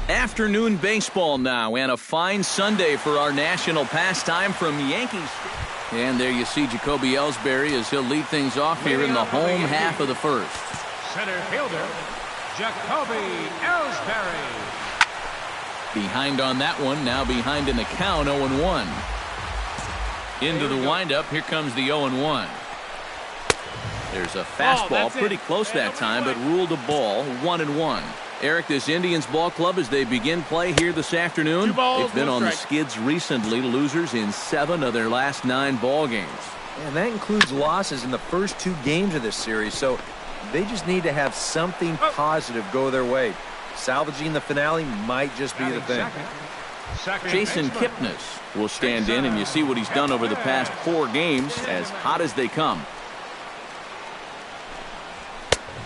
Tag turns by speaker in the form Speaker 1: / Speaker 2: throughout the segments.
Speaker 1: Afternoon baseball now, and a fine Sunday for our national pastime from Yankees. And there you see Jacoby Ellsbury as he'll lead things off here in the home half of the first.
Speaker 2: Center fielder, Jacoby Ellsbury.
Speaker 1: Behind on that one, now behind in the count, 0-1. Into the windup, here comes the 0-1. There's a fastball, pretty close that time, but ruled a ball, 1-1. Eric, this Indians ball club, as they begin play here this afternoon, they've been on the skids recently, losers in 7 of their last 9 ball games.
Speaker 3: And that includes losses in the first 2 games of this series, so they just need to have something positive go their way. Salvaging the finale might just be the thing.
Speaker 1: Jason Kipnis will stand in, and you see what he's done over the past 4 games, as hot as they come.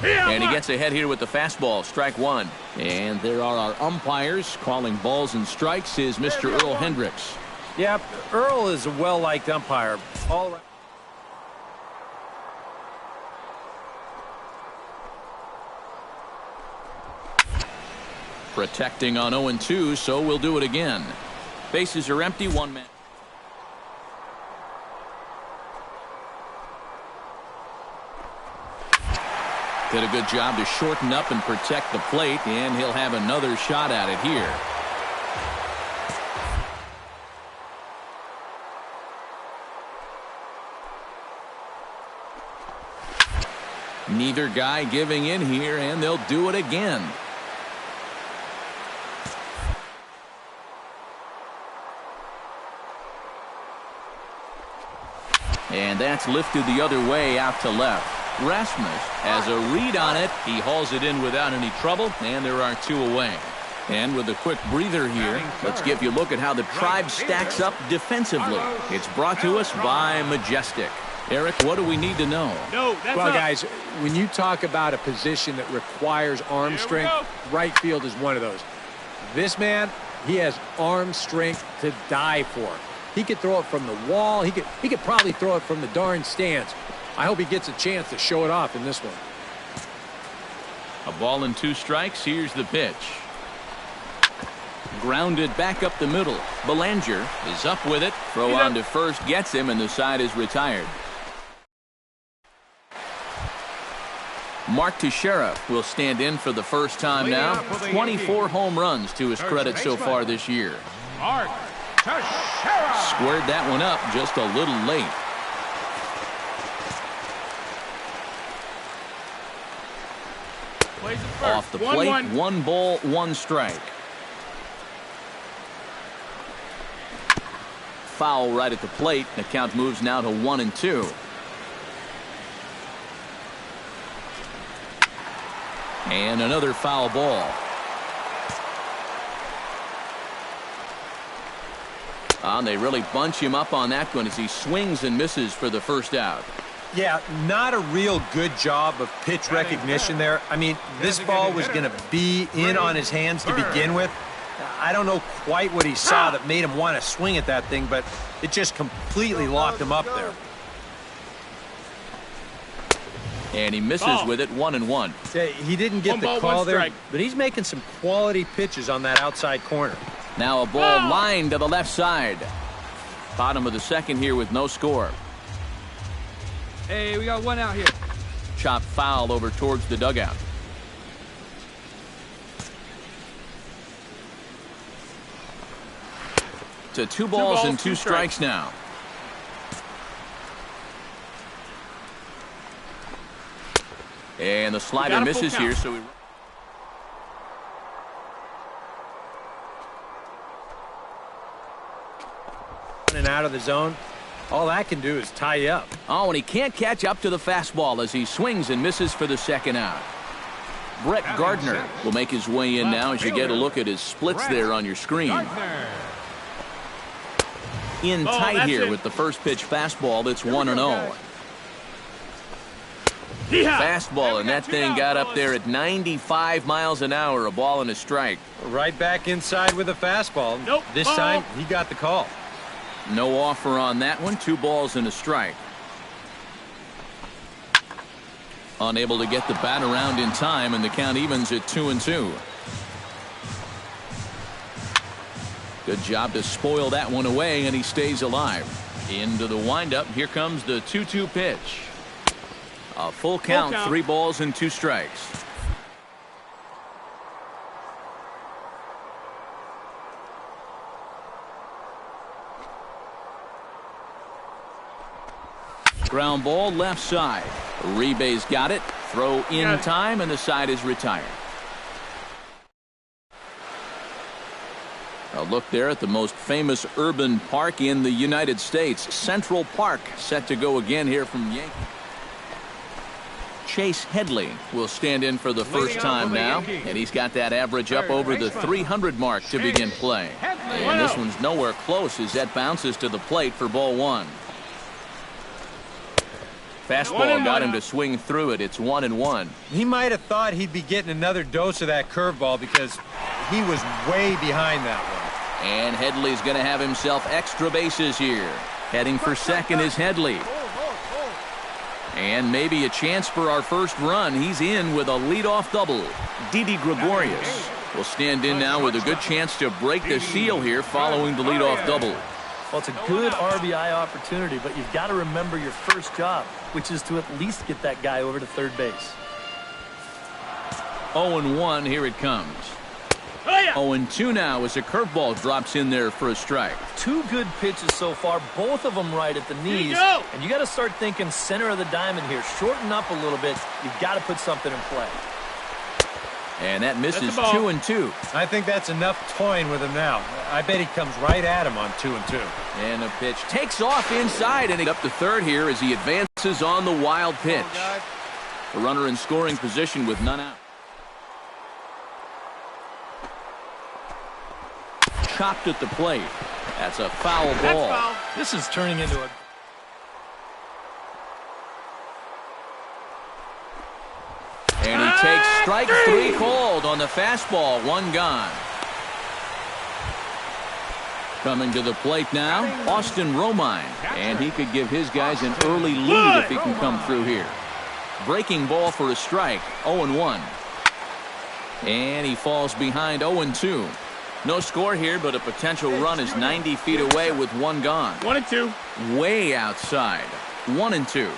Speaker 1: And he gets ahead here with the fastball, strike 1. And there are our umpires calling balls and strikes is Mr. Earl Hendricks.
Speaker 3: Yeah, Earl is a well-liked umpire. All right.
Speaker 1: Protecting on 0-2, so we'll do it again. Bases are empty, 1 man. Did a good job to shorten up and protect the plate, and he'll have another shot at it here. Neither guy giving in here, and they'll do it again. And that's lifted the other way out to left. Rasmus has a read on it. He hauls it in without any trouble, and there are 2 away. And with a quick breather here, let's give you a look at how the Tribe stacks up defensively. It's brought to us by Majestic. Eric, what do we need to know?
Speaker 4: Well, guys, when you talk about a position that requires arm strength, right field is one of those. This man, he has arm strength to die for. He could throw it from the wall. He could probably throw it from the darn stands. I hope he gets a chance to show it off in this one.
Speaker 1: A ball and 2 strikes. Here's the pitch. Grounded back up the middle. Belanger is up with it. Throw on to first gets him, and the side is retired. Mark Teixeira will stand in for the first time now. 24 home runs to his credit so far this year.
Speaker 2: Mark Teixeira.
Speaker 1: Squared that one up just a little late. Off the plate, 1 ball, 1 strike. Foul right at the plate. The count moves now to 1-2. And another foul ball. And they really bunch him up on that one as he swings and misses for the first out.
Speaker 3: Yeah, not a real good job of pitch recognition there. I mean, this ball was going to be in on his hands to begin with. I don't know quite what he saw that made him want to swing at that thing, but it just completely locked him up there.
Speaker 1: And he misses with it, 1-1.
Speaker 3: Yeah, he didn't get the call there, but he's making some quality pitches on that outside corner.
Speaker 1: Now a ball lined to the left side. Bottom of the second here with no score.
Speaker 5: Hey, we got 1 out here.
Speaker 1: Chop foul over towards the dugout. To 2 balls and 2 strikes now. And the slider misses here, so we...
Speaker 3: And out of the zone, all that can do is tie you up.
Speaker 1: Oh, and he can't catch up to the fastball as he swings and misses for the second out. Brett Gardner will make his way in now as you get a look at his splits there on your screen. In tight here with the first pitch fastball. That's 1-0. Fastball, and that thing got up there at 95 miles an hour. A ball and a strike.
Speaker 3: Right back inside with a fastball. This time he got the call.
Speaker 1: No offer on that one. 2 balls and a strike. Unable to get the bat around in time, and the count evens at 2-2. Good job to spoil that one away, and he stays alive. Into the windup. Here comes the 2-2 pitch. A full count, 3 balls and 2 strikes. Ground ball left side. Rebay's got it. Throw in time, and the side is retired. A look there at the most famous urban park in the United States, Central Park, set to go again here from Yankee. Chase Headley will stand in for the first time now, and he's got that average up over the 300 mark to begin play. And this one's nowhere close as that bounces to the plate for ball 1. Fastball got him to swing through it. It's 1-1.
Speaker 3: He might have thought he'd be getting another dose of that curveball because he was way behind that one.
Speaker 1: And Headley's going to have himself extra bases here. Heading for second is Headley. And maybe a chance for our first run. He's in with a leadoff double. Didi Gregorius will stand in now with a good chance to break the seal here following the leadoff double.
Speaker 6: Well, it's a good RBI opportunity, but you've got to remember your first job, which is to at least get that guy over to third base.
Speaker 1: 0-1, here it comes. 0-2 now as a curveball drops in there for a strike.
Speaker 6: 2 good pitches so far, both of them right at the knees. And you got to start thinking center of the diamond here. Shorten up a little bit. You've got to put something in play.
Speaker 1: And that misses 2-2.
Speaker 3: I think that's enough toying with him now. I bet he comes right at him on 2-2.
Speaker 1: And the pitch takes off inside, and up to third here as he advances on the wild pitch. A runner in scoring position with none out. Chopped at the plate. That's a foul ball.
Speaker 6: This is turning into a...
Speaker 1: And he takes strike 3 called on the fastball. 1 gone. Coming to the plate now, Austin Romine. And he could give his guys an early lead if he can come through here. Breaking ball for a strike. 0-1. And he falls behind 0-2. No score here, but a potential run is 90 feet away with 1 gone.
Speaker 2: 1-2.
Speaker 1: Way outside. 1-2.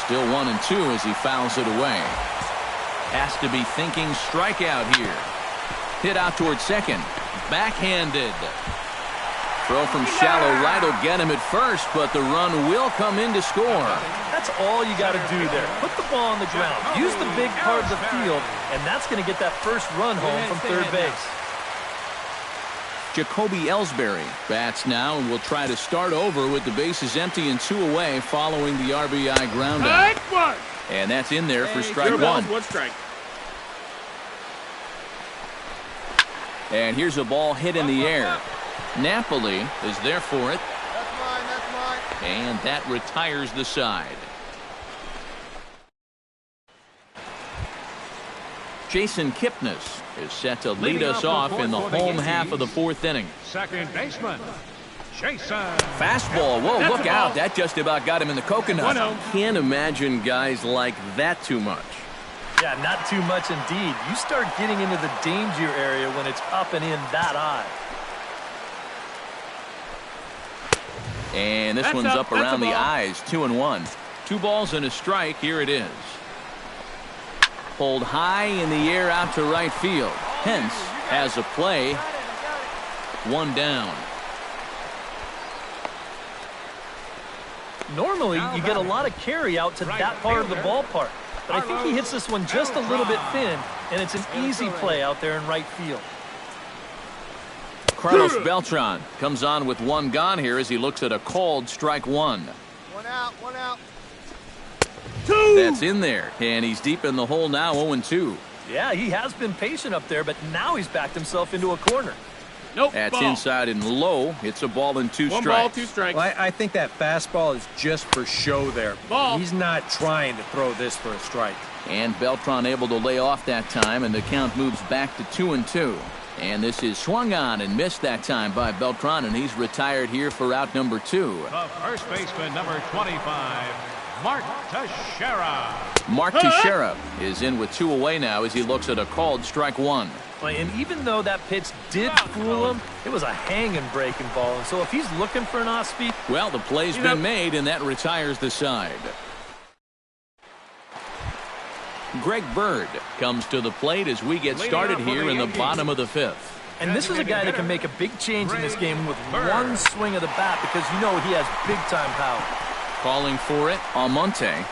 Speaker 1: Still 1-2 as he fouls it away. Has to be thinking strikeout here. Hit out towards second. Backhanded. Throw from shallow right will get him at first, but the run will come in to score.
Speaker 6: That's all you got to do there. Put the ball on the ground. Use the big part of the field, and that's going to get that first run home from third base.
Speaker 1: Jacoby Ellsbury bats now and will try to start over with the bases empty and 2 away following the RBI ground out. And that's in there for strike 1. And here's a ball hit in the air. Napoli is there for it.
Speaker 7: That's mine.
Speaker 1: And that retires the side. Jason Kipnis is set to lead us off in the home half of the 4th inning.
Speaker 2: Second baseman, Jason.
Speaker 1: Fastball. Whoa, look out. That just about got him in the coconut. Can't imagine guys like that too much.
Speaker 6: Yeah, not too much indeed. You start getting into the danger area when it's up and in that high.
Speaker 1: And this one's up around the eyes. 2-1. 2 balls and a strike. Here it is. Pulled high in the air out to right field. Hence has a play. 1 down.
Speaker 6: Normally, you get a lot of carry out to that part of the ballpark. But I think he hits this one just a little bit thin, and it's an easy play out there in right field.
Speaker 1: Carlos Beltran comes on with 1 gone here as he looks at a called strike 1.
Speaker 7: 1 out, 1 out.
Speaker 1: 2. That's in there, and he's deep in the hole now. 0-2.
Speaker 6: Yeah, he has been patient up there, but now he's backed himself into a corner.
Speaker 1: That's ball. Inside and low. It's a ball and 2 strikes.
Speaker 2: 1 ball, 2 strikes.
Speaker 3: Well, I think that fastball is just for show there.
Speaker 2: Ball.
Speaker 3: He's not trying to throw this for a strike.
Speaker 1: And Beltran able to lay off that time, and the count moves back to 2-2. And this is swung on and missed that time by Beltran, and he's retired here for out number 2.
Speaker 2: The first baseman, number 25, Mark Teixeira.
Speaker 1: Mark Teixeira is in with 2 away now as he looks at a called strike 1.
Speaker 6: And even though that pitch did fool him, it was a hanging breaking ball. And so if he's looking for an off-speed...
Speaker 1: Well, the play's been made, and that retires the side. Greg Bird comes to the plate as we get started here in the bottom of the fifth.
Speaker 6: And this is a guy that can make a big change in this game with one swing of the bat because you know he has big-time power.
Speaker 1: Calling for it, Almonte.
Speaker 7: I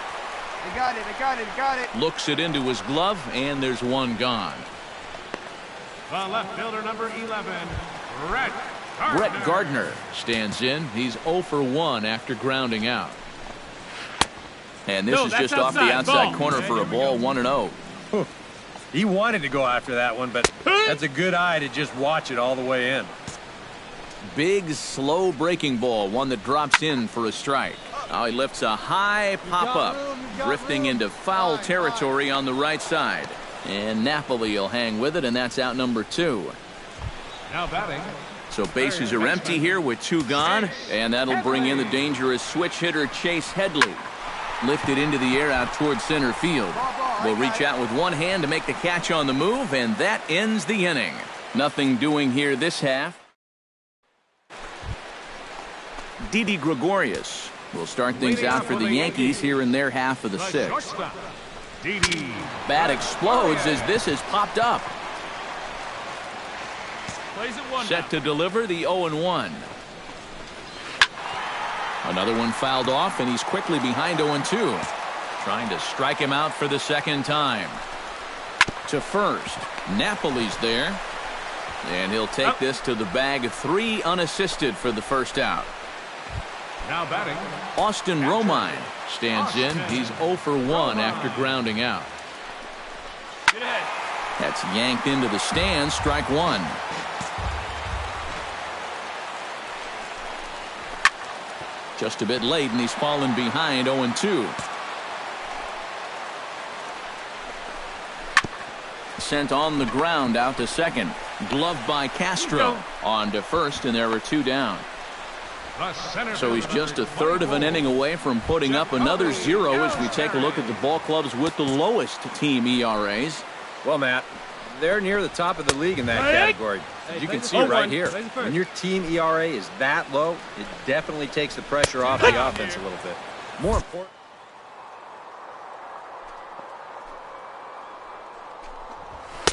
Speaker 7: got it.
Speaker 1: Looks it into his glove, and there's one gone.
Speaker 2: The left fielder, number 11,
Speaker 1: Brett Gardner stands in. He's 0 for 1 after grounding out. And this is just off the outside corner for a ball, 1-0.
Speaker 3: He wanted to go after that one, but that's a good eye to just watch it all the way in.
Speaker 1: Big, slow breaking ball, one that drops in for a strike. Now he lifts a high pop-up, drifting into foul territory on the right side. And Napoli will hang with it, and that's out number 2.
Speaker 2: now batting.
Speaker 1: So bases are empty here with 2 gone, and that'll bring in the dangerous switch hitter Chase Headley. Lifted into the air out towards center field. Will reach out with one hand to make the catch on the move, and that ends the inning. Nothing doing here this half. Didi Gregorius will start things out for the Yankees here in their half of the 6th. Bat explodes as this has popped up. Set to deliver the 0-1. Another one fouled off, and he's quickly behind 0-2. Trying to strike him out for the second time. To first. Napoli's there. And he'll take this to the bag. 3 unassisted for the first out.
Speaker 2: Now batting.
Speaker 1: Austin Romine stands in. He's 0 for 1 after grounding out. That's yanked into the stands. Strike 1. Just a bit late, and he's fallen behind 0-2. Sent on the ground out to second. Gloved by Castro. On to first, and there are 2 down. So he's just a third of an inning away from putting up another 0 as we take a look at the ball clubs with the lowest team ERAs.
Speaker 3: Well, Matt, they're near the top of the league in that category. You can see it right here. When your team ERA is that low, it definitely takes the pressure off the offense a little bit. More important.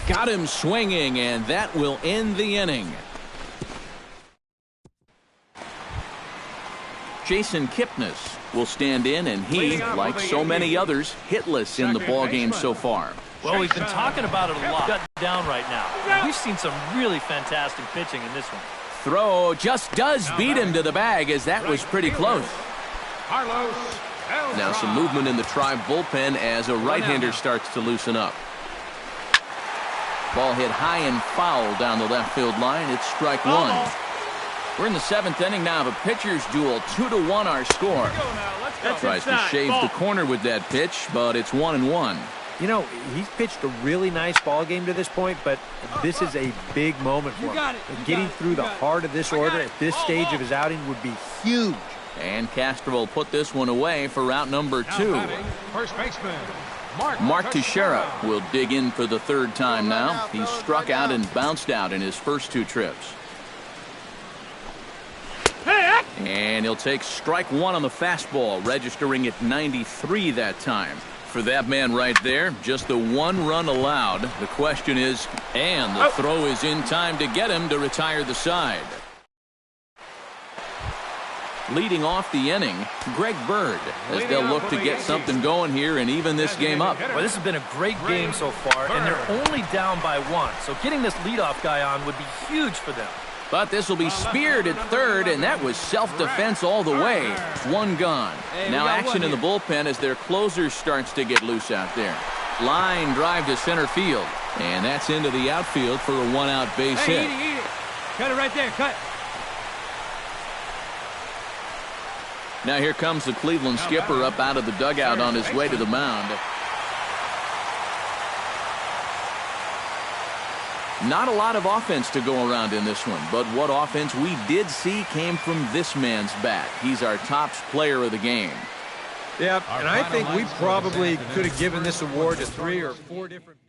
Speaker 1: Got him swinging, and that will end the inning. Jason Kipnis will stand in, and he, like so many others, hitless in the ballgame so far.
Speaker 6: Well, we've been talking about it a lot. Got down right now. And we've seen some really fantastic pitching in this one.
Speaker 1: Throw just does beat him to the bag, as that was pretty close. Now some movement in the Tribe bullpen as a right-hander starts to loosen up. Ball hit high and foul down the left field line. It's strike 1. We're in the 7th inning now of a pitcher's duel. 2-1 our score. Tries to shave the corner with that pitch, but it's 1-1.
Speaker 4: You know, he's pitched a really nice ball game to this point, but this is a big moment for him. Getting through the heart of this order at this stage of his outing would be huge.
Speaker 1: And Castro will put this one away for route number 2.
Speaker 2: First baseman,
Speaker 1: Mark Teixeira will dig in for the 3rd time now. He's struck out and bounced out in his first 2 trips. And he'll take strike 1 on the fastball, registering at 93 that time. For that man right there, just the 1 run allowed. The question is, and the throw is in time to get him to retire the side. Leading off the inning, Greg Bird, as they'll look to get something going here and even this game up.
Speaker 6: Well, this has been a great game so far, and they're only down by 1. So getting this leadoff guy on would be huge for them.
Speaker 1: But this will be speared at 3rd, and that was self-defense all the way. 1 gone. Now action in the bullpen as their closer starts to get loose out there. Line drive to center field, and that's into the outfield for a 1-out base hit.
Speaker 5: Eat it. Cut it right there. Cut.
Speaker 1: Now here comes the Cleveland skipper up out of the dugout on his way to the mound. Not a lot of offense to go around in this one, but what offense we did see came from this man's bat. He's our top player of the game.
Speaker 3: Yeah, and I think we probably could have given this award to 3 or 4 different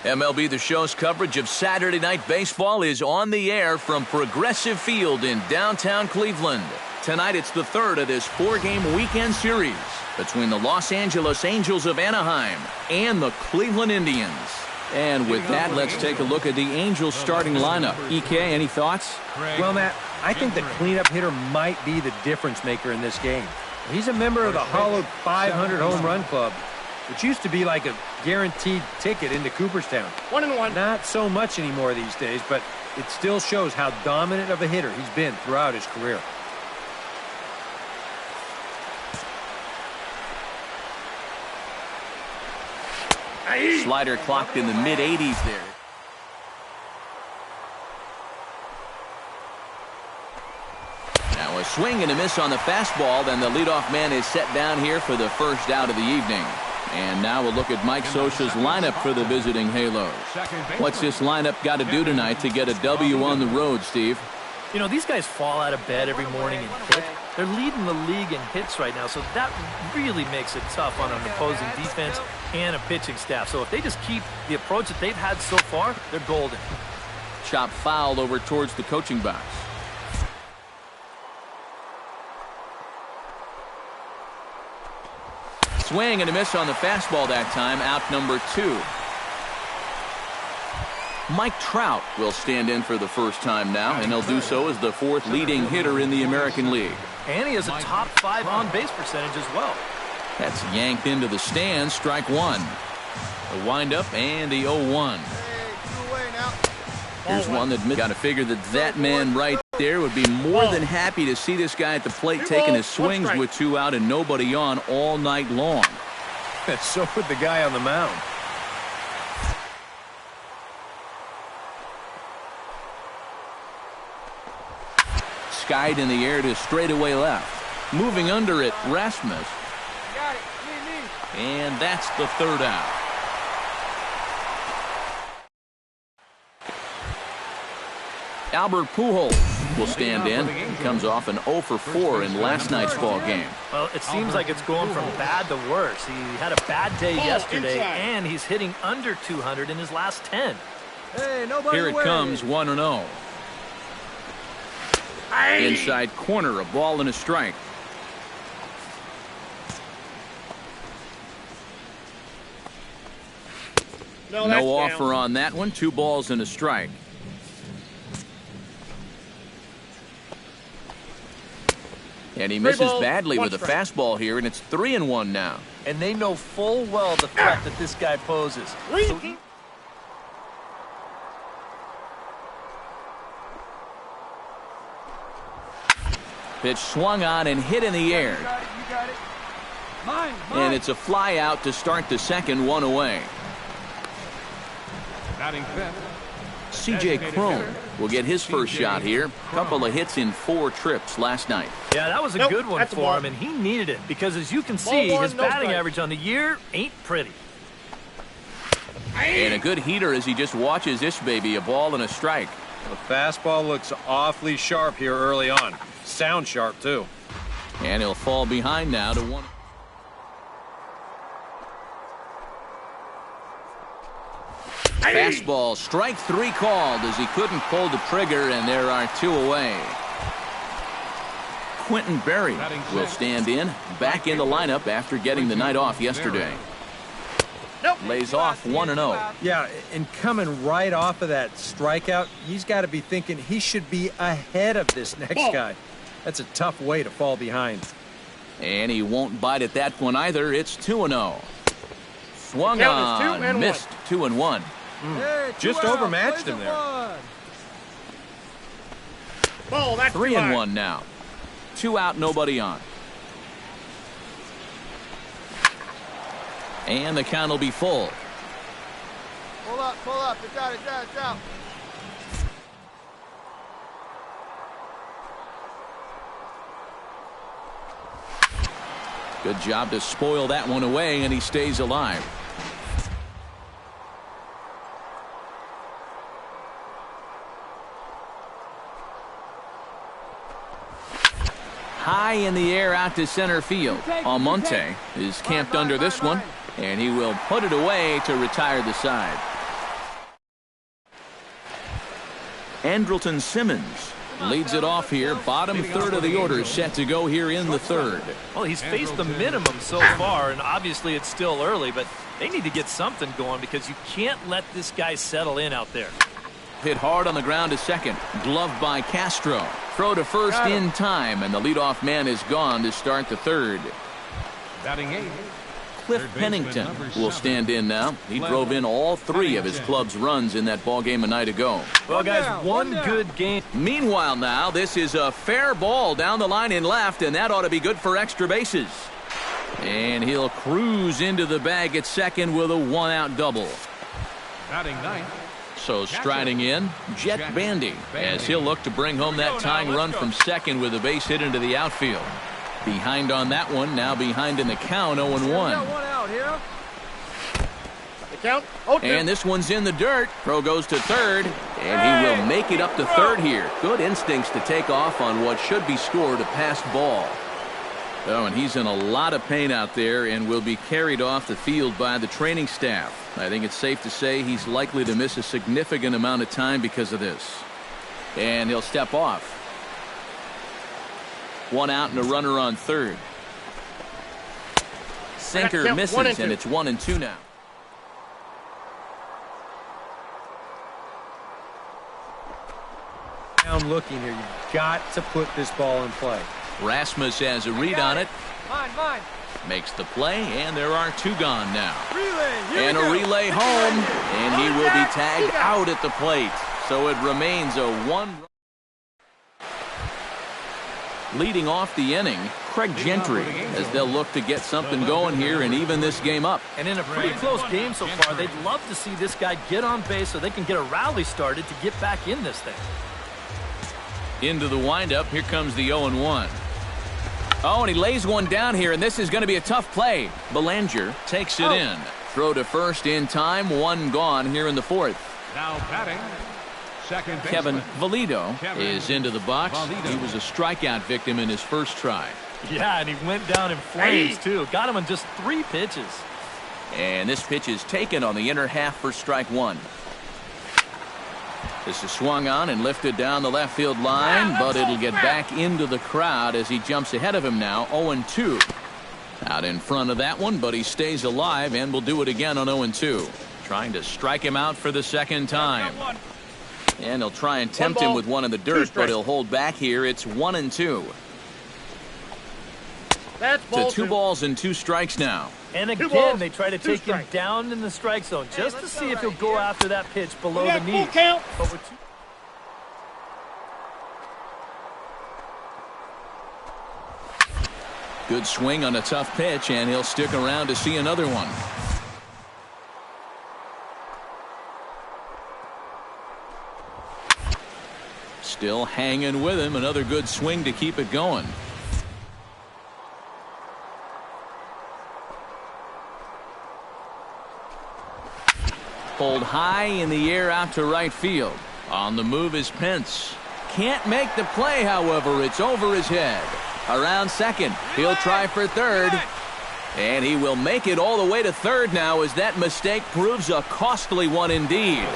Speaker 1: MLB The Show's coverage of Saturday Night Baseball is on the air from Progressive Field in downtown Cleveland. Tonight it's the third of this 4-game weekend series between the Los Angeles Angels of Anaheim and the Cleveland Indians. And with that, let's take a look at the Angels starting lineup. EK, any thoughts?
Speaker 3: Well, Matt, I think the cleanup hitter might be the difference maker in this game. He's a member of the hollowed 500 home run club, which used to be like a guaranteed ticket into Cooperstown.
Speaker 7: 1-1.
Speaker 3: Not so much anymore these days, but it still shows how dominant of a hitter he's been throughout his career.
Speaker 1: Slider clocked in the mid-80s there. Now a swing and a miss on the fastball, then the leadoff man is set down here for the first out of the evening. And now we'll look at Mike Scioscia's lineup for the visiting Halos. What's this lineup got to do tonight to get a W on the road, Steve?
Speaker 6: You know, these guys fall out of bed every morning and hit. They're leading the league in hits right now, so that really makes it tough on an opposing defense and a pitching staff. So if they just keep the approach that they've had so far, they're golden.
Speaker 1: Chop foul over towards the coaching box. Swing and a miss on the fastball that time, out number 2. Mike Trout will stand in for the first time now, and he'll do so as the 4th leading hitter in the American League.
Speaker 6: And he has a top 5 on-base percentage as well.
Speaker 1: That's yanked into the stands, strike 1. The windup and the 0-1. Here's one that got to figure that man right there would be more than happy to see this guy at the plate taking his swings with 2 out and nobody on all night long.
Speaker 3: And so would the guy on the mound.
Speaker 1: Skied in the air to straightaway left. Moving under it, Rasmus.
Speaker 7: Got it. Me.
Speaker 1: And that's the 3rd out. Albert Pujols will stand in. He comes off an 0 for 4 in last night's ball game.
Speaker 6: Well, it seems like it's going from bad to worse. He had a bad day yesterday, and he's hitting under 200 in his last 10.
Speaker 3: Hey, nobody
Speaker 1: Here it comes, 1-0. Inside corner, a ball and a strike. No offer on that one. 2 balls and a strike. And he misses badly with a fastball here, and it's 3-1 now.
Speaker 6: And they know full well the threat that this guy poses.
Speaker 1: Pitch swung on and hit in the air.
Speaker 7: You got it.
Speaker 5: Mine.
Speaker 1: And it's a fly out to start the second, 1 away.
Speaker 2: Batting 5th.
Speaker 1: C.J. Cron will get his first shot here. Couple of hits in 4 trips last night.
Speaker 6: Yeah, that was a good one for him, and he needed it because, as you can see, his batting average on the year ain't pretty.
Speaker 1: And a good heater as he just watches this baby, a ball and a strike.
Speaker 3: The fastball looks awfully sharp here early on. Sound sharp, too.
Speaker 1: And he'll fall behind now to 1. Fastball, strike 3 called as he couldn't pull the trigger, and there are 2 away. Quentin Berry will stand in, back in the lineup after getting the night off yesterday. Lays off 1-0.
Speaker 3: Yeah, and coming right off of that strikeout, he's got to be thinking he should be ahead of this next guy. That's a tough way to fall behind.
Speaker 1: And he won't bite at that one either. It's 2-0. Swung on, missed 2-1.
Speaker 3: Hey, just overmatched him there.
Speaker 1: 3-1 now. 2 out, nobody on. And the count will be full.
Speaker 7: Pull up. It's out.
Speaker 1: Good job to spoil that one away, and he stays alive. High in the air out to center field. Almonte is camped under this one, and he will put it away to retire the side. Andrelton Simmons leads it off here. Bottom third of the order set to go here in the third.
Speaker 6: Well, he's faced the minimum so far, and obviously it's still early, but they need to get something going because you can't let this guy settle in out there.
Speaker 1: Hit hard on the ground to second. Gloved by Castro. Throw to first in time, and the leadoff man is gone to start the third.
Speaker 2: Batting 8.
Speaker 1: Cliff Pennington will stand in now. He drove in all 3 of his club's runs in that ball game a night ago.
Speaker 6: Well, guys, one good game.
Speaker 1: Meanwhile now, this is a fair ball down the line in left, and that ought to be good for extra bases. And he'll cruise into the bag at second with a 1-out double.
Speaker 2: Batting 9.
Speaker 1: So striding in, Jet Bandy, as he'll look to bring home that tying run from second with a base hit into the outfield. Behind on that one, now behind in the count, 0-1. And this one's in the dirt. Throw goes to third, and he will make it up to third here. Good instincts to take off on what should be scored a passed ball. Oh, and he's in a lot of pain out there and will be carried off the field by the training staff. I think it's safe to say he's likely to miss a significant amount of time because of this. And he'll step off. 1 out and a runner on third. Sinker misses, and it's 1-2 now.
Speaker 3: Down looking here. You've got to put this ball in play.
Speaker 1: Rasmus has a read on it.
Speaker 7: Mine.
Speaker 1: Makes the play, and there are 2 gone now.
Speaker 7: Relay.
Speaker 1: And a relay home, and he will be tagged out at the plate. So it remains a 1. Leading off the inning, Craig Gentry, as they'll look to get something going here and even this game up.
Speaker 6: And in a pretty close game so far, they'd love to see this guy get on base so they can get a rally started to get back in this thing.
Speaker 1: Into the windup, here comes the 0-1. Oh, and he lays one down here, and this is going to be a tough play. Belanger takes it in. Throw to first in time, 1 gone here in the fourth.
Speaker 2: Now batting. Second baseman.
Speaker 1: Kevin Valido is into the box. He was a strikeout victim in his first try.
Speaker 6: Yeah, and he went down in flames, too. Got him on just 3 pitches.
Speaker 1: And this pitch is taken on the inner half for strike 1. This is swung on and lifted down the left field line, but it'll get back into the crowd as he jumps ahead of him now, 0-2. Out in front of that one, but he stays alive and will do it again on 0-2. Trying to strike him out for the second time. And he'll try and tempt him with one in the dirt, but he'll hold back here. It's 1-2. To 2 balls and 2 strikes now.
Speaker 6: And again, they try to take him down in the strike zone just to see if he'll go after that pitch below the knee. But with 2
Speaker 1: Good swing on a tough pitch, and he'll stick around to see another one. Still hanging with him. Another good swing to keep it going. Pulled high in the air out to right field. On the move is Pence. Can't make the play, however. It's over his head. Around second. He'll try for third. And he will make it all the way to third now as that mistake proves a costly one indeed.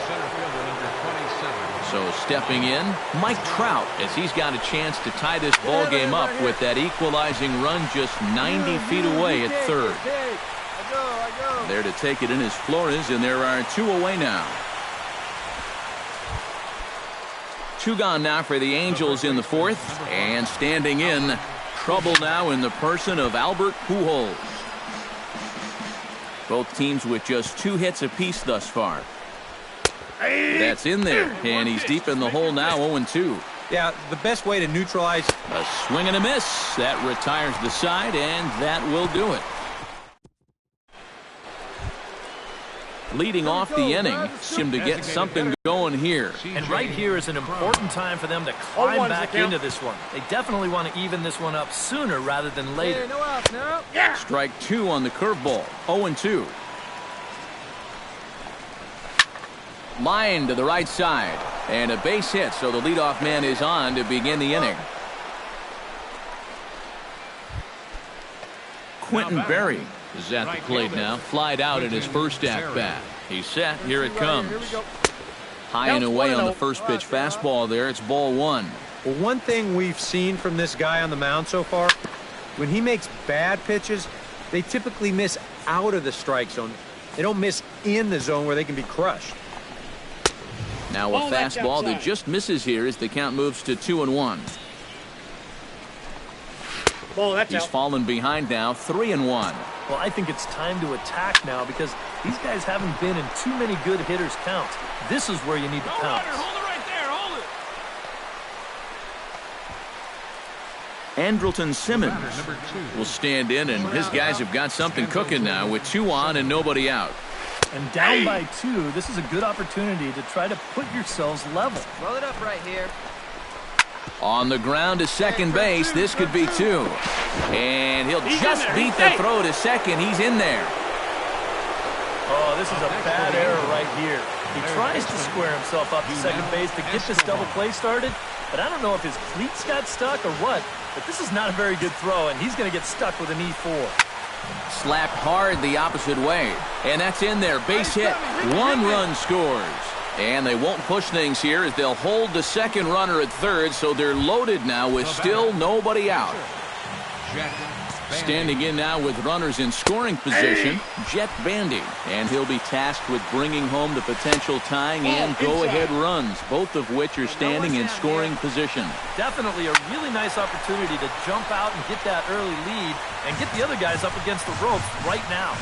Speaker 1: So stepping in, Mike Trout, as he's got a chance to tie this ball game up with that equalizing run just 90 feet away at third. There to take it in is Flores, and there are 2 away now. 2 gone now for the Angels in the fourth, and standing in, trouble now in the person of Albert Pujols. Both teams with just 2 hits apiece thus far. That's in there, and he's deep in the hole now, 0-2.
Speaker 3: Yeah, the best way to neutralize.
Speaker 1: A swing and a miss. That retires the side, and that will do it. Leading off the inning, seem to get something going here.
Speaker 6: And right here is an important time for them to climb back into this one. They definitely want to even this one up sooner rather than later.
Speaker 1: Strike 2 on the curveball, 0-2. Line to the right side, and a base hit, so the leadoff man is on to begin the inning. Quentin Berry is at the plate now, flied out in his first at-bat. He's set, here it comes. High and away on the first pitch fastball there. It's ball one.
Speaker 3: Well, one thing we've seen from this guy on the mound so far, when he makes bad pitches, they typically miss out of the strike zone. They don't miss in the zone where they can be crushed.
Speaker 1: Now a fastball that just misses here as the count moves to 2-1. He's fallen behind now, 3-1.
Speaker 6: Well, I think it's time to attack now because these guys haven't been in too many good hitters' counts. This is where you need to pounce.
Speaker 2: Hold it right there. Hold it.
Speaker 1: Andrelton Simmons will stand in, and his guys have got something cooking now with 2 on and nobody out.
Speaker 6: And down by 2, this is a good opportunity to try to put yourselves level.
Speaker 7: Roll it up right here.
Speaker 1: On the ground to second base, this could be 2. And he'll just beat the throw to second. He's in there.
Speaker 6: Oh, this is a bad error right here. He tries to square himself up to second base to get this double play started, but I don't know if his cleats got stuck or what, but this is not a very good throw, and he's going to get stuck with an E4.
Speaker 1: Slapped hard the opposite way. And that's in there. Base hit. 1 run scores. And they won't push things here as they'll hold the second runner at third, so they're loaded now with still nobody out. Standing in now with runners in scoring position, Jet Bandy. And he'll be tasked with bringing home the potential tying and go-ahead runs, both of which are standing in scoring position.
Speaker 6: Definitely a really nice opportunity to jump out and get that early lead and get the other guys up against the ropes right now.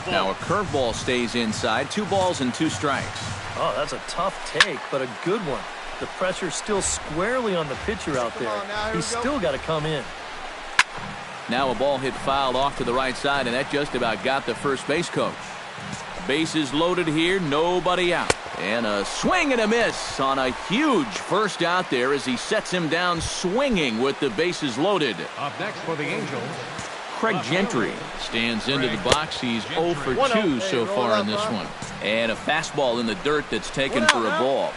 Speaker 1: Now a curveball stays inside. 2 balls and 2 strikes.
Speaker 6: Oh, that's a tough take, but a good one. The pressure's still squarely on the pitcher out there. He's still got to come in.
Speaker 1: Now a ball hit fouled off to the right side, and that just about got the first base coach. Bases loaded here, nobody out. And a swing and a miss on a huge first out there as he sets him down swinging with the bases loaded.
Speaker 2: Up next for the Angels,
Speaker 1: Craig Gentry stands into the box. He's 0 for 2 so far in this one. And a fastball in the dirt that's taken for a ball.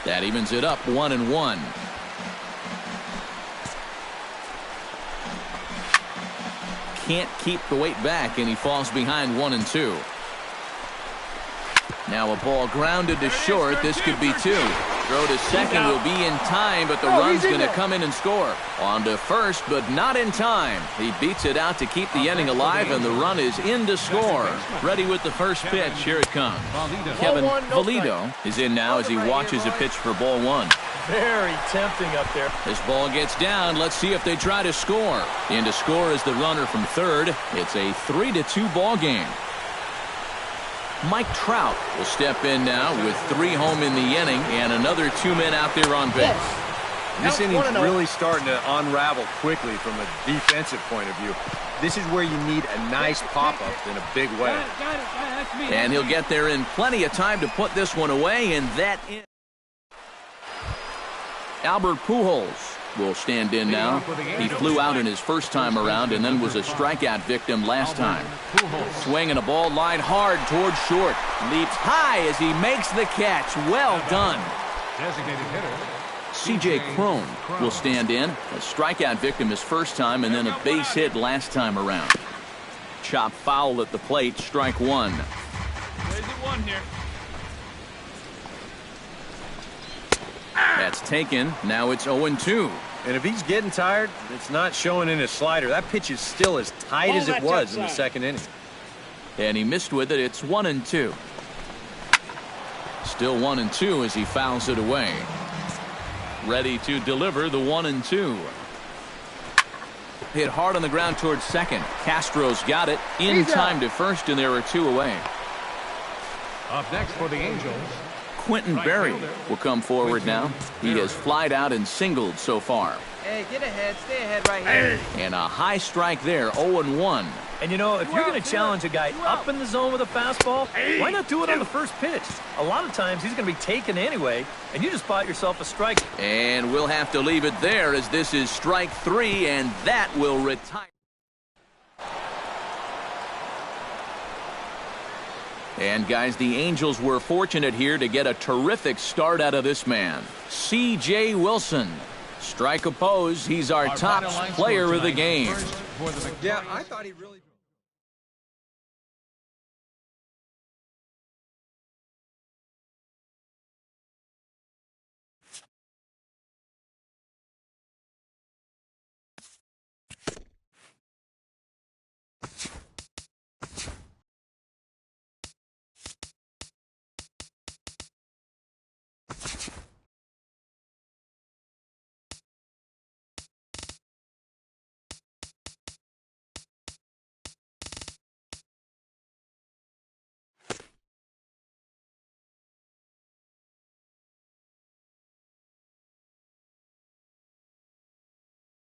Speaker 1: That evens it up 1-1. Can't keep the weight back, and he falls behind 1-2. Now a ball grounded to short. This could be 2. Throw to second will be in time, but the run's going to come in and score. On to first, but not in time. He beats it out to keep the inning alive, and the run is in to score. Ready with the first pitch. Here it comes. Kevin Valido is in now as he watches a pitch for ball 1.
Speaker 6: Very tempting up there.
Speaker 1: This ball gets down. Let's see if they try to score. In to score is the runner from third. It's a 3-2 ball game. Mike Trout will step in now with 3 home in the inning and another 2 men out there on base.
Speaker 3: This inning's really starting to unravel quickly from a defensive point of view. This is where you need a nice pop-up in a big way.
Speaker 1: And he'll get there in plenty of time to put this one away, and that in. Albert Pujols will stand in now. He flew out in his first time around and then was a strikeout victim last time. Swing and a ball line hard towards short. Leaps high as he makes the catch. Well done.
Speaker 2: designated hitter.
Speaker 1: C.J. Cron will stand in. A strikeout victim his first time and then a base hit last time around. Chop foul at the plate, strike one.
Speaker 2: There's it one here.
Speaker 1: That's taken. Now it's 0-2.
Speaker 3: And if he's getting tired, it's not showing in his slider. That pitch is still as tight as it was in the second inning.
Speaker 1: And he missed with it. It's 1-2. Still 1-2 as he fouls it away. Ready to deliver the 1-2. Hit hard on the ground towards second. Castro's got it in time to first, and there are two away.
Speaker 2: Up next for the Angels,
Speaker 1: Quentin Berry will come forward now. He has flied out and singled so far.
Speaker 7: Hey, get ahead. Stay ahead right here.
Speaker 1: And a high strike there, 0-1.
Speaker 6: And, you know, if you're going to challenge a guy up in the zone with a fastball, why not do it on the first pitch? A lot of times he's going to be taken anyway, and you just bought yourself a strike.
Speaker 1: And we'll have to leave it there as this is strike three, and that will retire. And, guys, the Angels were fortunate here to get a terrific start out of this man, C.J. Wilson. Strike opposed. He's our top player of the game.
Speaker 3: Yeah, I thought he really...